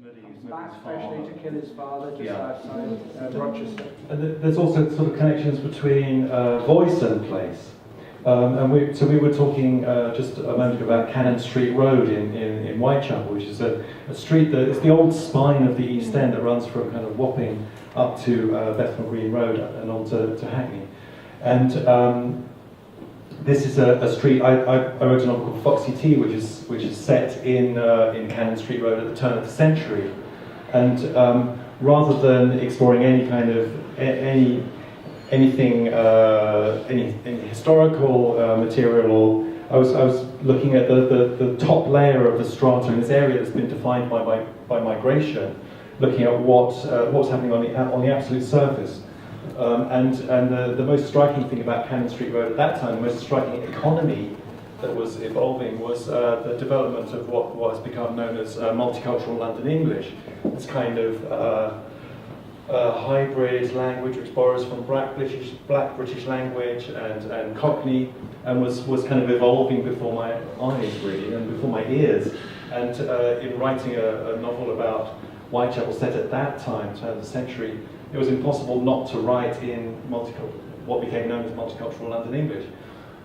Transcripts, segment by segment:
back especially to kill his father just outside Rochester. And there's also sort of connections between voice and place. So we were talking just a moment ago about Cannon Street Road in Whitechapel, which is a street that is the old spine of the East End that runs from kind of Wapping up to Bethnal Green Road and on to Hackney. And this is a street. I wrote a novel called Foxy Tea, which is set in Cannon Street Road at the turn of the century. And rather than exploring any kind of anything historical material, or I was looking at the top layer of the strata in this area that's been defined by migration, looking at what's happening on the absolute surface. And the most striking thing about Cannon Street Road at that time, the most striking economy that was evolving, was the development of what has become known as multicultural London English. This kind of hybrid language which borrows from Black British language and Cockney, and was kind of evolving before my eyes, really, and before my ears. And in writing a novel about Whitechapel set at that time, turn of the century, it was impossible not to write in what became known as multicultural London English.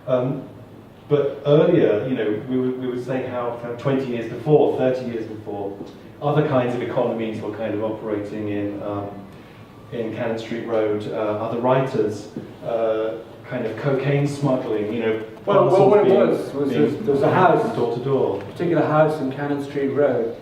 But earlier, we would say how 20 years before, 30 years before, other kinds of economies were kind of operating in Cannon Street Road. Other writers, kind of cocaine smuggling, Well, what it was there was a house, door to door. a particular house in Cannon Street Road,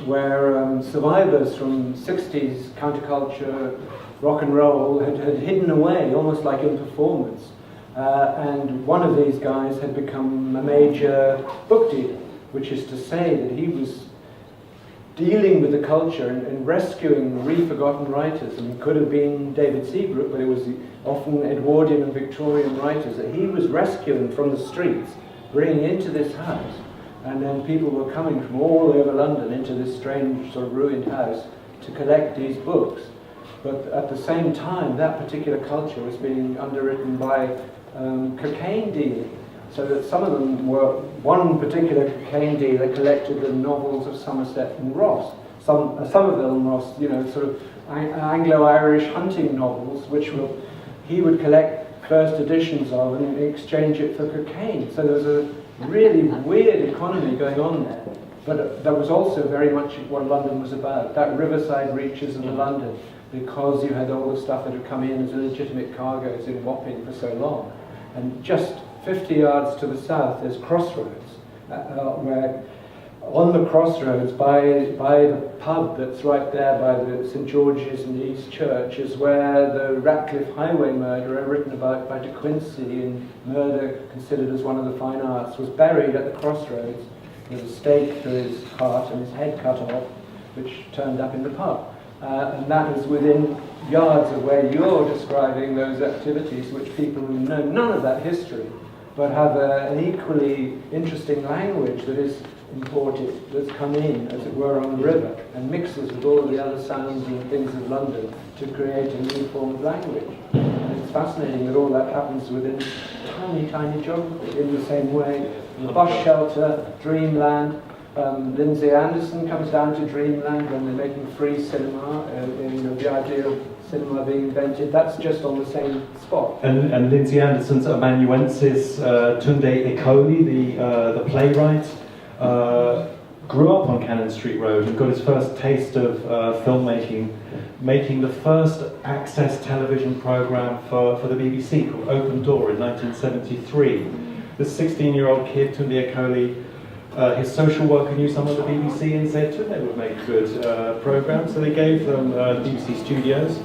where survivors from 60s counterculture, rock and roll had hidden away, almost like in performance. And one of these guys had become a major book dealer, which is to say that he was dealing with the culture and rescuing re-forgotten writers. And it could have been David Seabrook, but it was often Edwardian and Victorian writers that he was rescuing from the streets, bringing into this house. And then people were coming from all over London into this strange sort of ruined house to collect these books. But at the same time, that particular culture was being underwritten by cocaine dealing. So that some of them were, one particular cocaine dealer collected the novels of Somerset and Ross. Somerville and Ross, sort of Anglo-Irish hunting novels, which he would collect first editions of and exchange it for cocaine. So there was a really weird economy going on there. But that was also very much what London was about, that riverside reaches of London, because you had all the stuff that had come in as legitimate cargoes in Wapping for so long. And just 50 yards to the south there's Crossroads, where on the Crossroads by the pub that's right there by the St George's and the East Church is where the Ratcliffe Highway murderer, written about by De Quincey in Murder Considered as One of the Fine Arts, was buried at the Crossroads with a stake through his heart and his head cut off, which turned up in the pub. And that is within yards of where you're describing those activities, which people who know none of that history but have an equally interesting language that is imported, that's come in, as it were, on the river, and mixes with all the other sounds and things of London to create a new form of language. And it's fascinating that all that happens within tiny, tiny geography in the same way. The bus shelter, Dreamland, Lindsay Anderson comes down to Dreamland when they're making free cinema, the idea of cinema being invented, that's just on the same spot. And Lindsay Anderson's amanuensis, Tunde Ikoli, the playwright, grew up on Cannon Street Road and got his first taste of filmmaking, making the first access television programme for the BBC called Open Door in 1973. This 16-year-old kid, Tunde Ikoli, his social worker knew someone at the BBC and said they would make a good programme, so they gave them BBC studios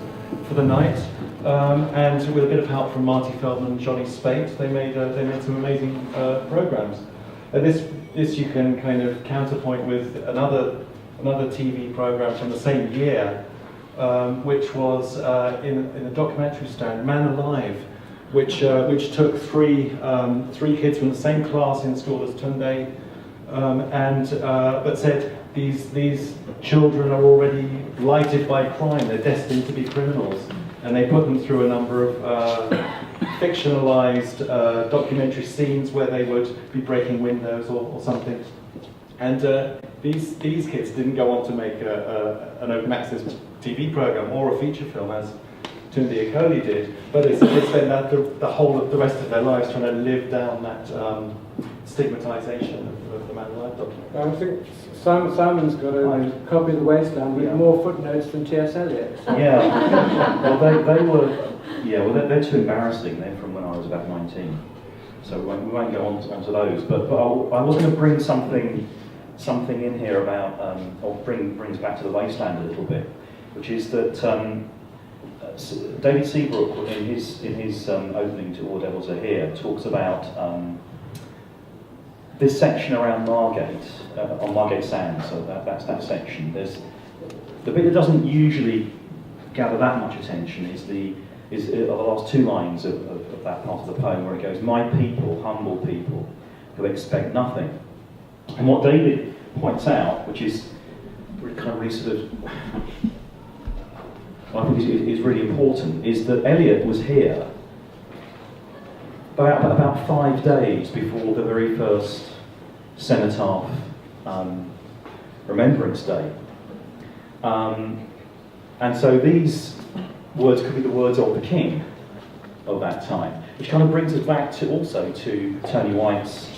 for the night, and with a bit of help from Marty Feldman and Johnny Spate, they made some amazing programmes. This you can kind of counterpoint with another TV programme from the same year, which was in a documentary stand, Man Alive, which took three kids from the same class in school as Tunde. But said these children are already blighted by crime, they're destined to be criminals, and they put them through a number of fictionalized documentary scenes where they would be breaking windows or something, And these kids didn't go on to make an open access TV program or a feature film as Tunde Akoli did, but they spent the whole of the rest of their lives trying to live down that stigmatisation of the man alive document. I think Simon's got a copy of The Wasteland with more footnotes than T.S. Eliot. Yeah. Well, they were. Yeah. Well, they're too embarrassing. They're from when I was about 19. So we won't go on to those. But I was going to bring something in here about, or brings back to The Wasteland a little bit, which is that David Seabrook in his opening to All Devils Are Here talks about this section around Margate, on Margate Sands. So that's that section. There's the bit that doesn't usually gather that much attention is the last two lines of that part of the poem, where it goes, "My people, humble people, who expect nothing." And what David points out, which is kind of really sort of, I think is really important, is that Eliot was here about 5 days before the very first Cenotaph Remembrance Day. And so these words could be the words of the king of that time, which kind of brings us back to tonywhite's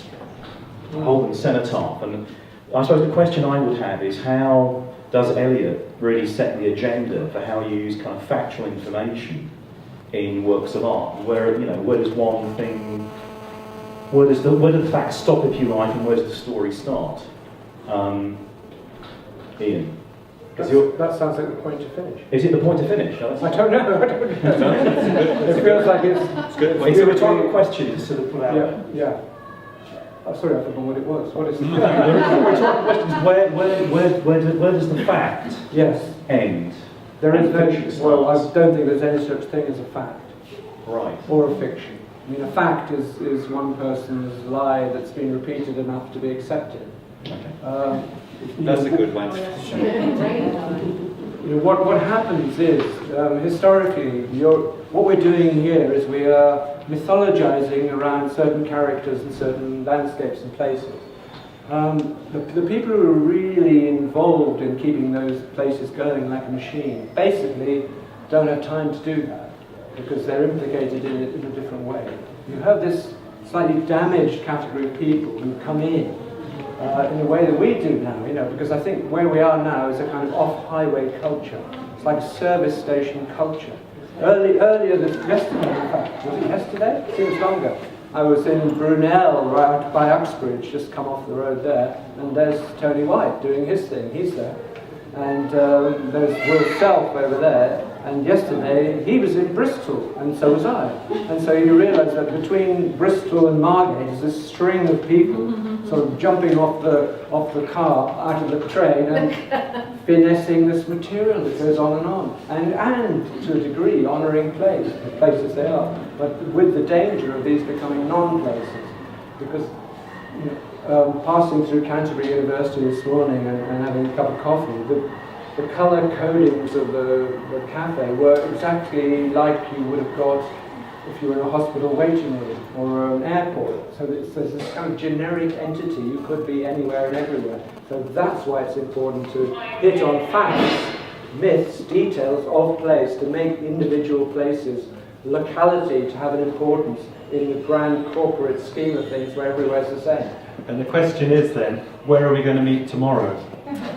Holden Cenotaph. And I suppose the question I would have is, how does Eliot really set the agenda for how you use kind of factual information in works of art? Where does one thing, where do the facts stop, if you like, and where does the story start? Ian? That sounds like the point to finish. Is it the point to finish? I don't know. It feels like it's good. It's a rhetorical question to sort of put out. Yeah. I'm sorry, I forgot what it was. What is it? The rhetorical question is where does the fact end? There is no. Well, I don't think there's any such thing as a fact. Right. Or a fiction. I mean, a fact is one person's lie that's been repeated enough to be accepted. Okay. That's a good one. What happens is, historically, what we're doing here is we are mythologizing around certain characters and certain landscapes and places. The people who are really involved in keeping those places going like a machine basically don't have time to do that, because they're implicated in it in a different way. You have this slightly damaged category of people who come in a way that we do now, because I think where we are now is a kind of off-highway culture. It's like service station culture. Earlier yesterday, in fact, was it yesterday? It seems longer. I was in Brunel, right by Uxbridge, just come off the road there, and there's Tony White doing his thing. He's there. And there's Will Self over there. And yesterday he was in Bristol, and so was I. And so you realise that between Bristol and Margate is this string of people sort of jumping off the car, out of the train, and finessing this material that goes on, and to a degree honouring the places they are, but with the danger of these becoming non-places, because passing through Canterbury University this morning and having a cup of coffee, the colour codings of the cafe were exactly like you would have got if you were in a hospital waiting room or an airport. So there's this kind of generic entity. You could be anywhere and everywhere. So that's why it's important to hit on facts, myths, details of place, to make individual places, locality, to have an importance in the grand corporate scheme of things where everywhere's the same. And the question is then, where are we going to meet tomorrow?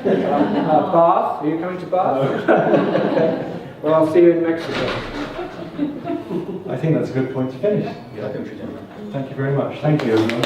Bath? Are you coming to Bath? Okay. Well, I'll see you in Mexico. I think that's a good point to finish. Yeah, I think we should do that. Thank you very much. Thank you, everyone.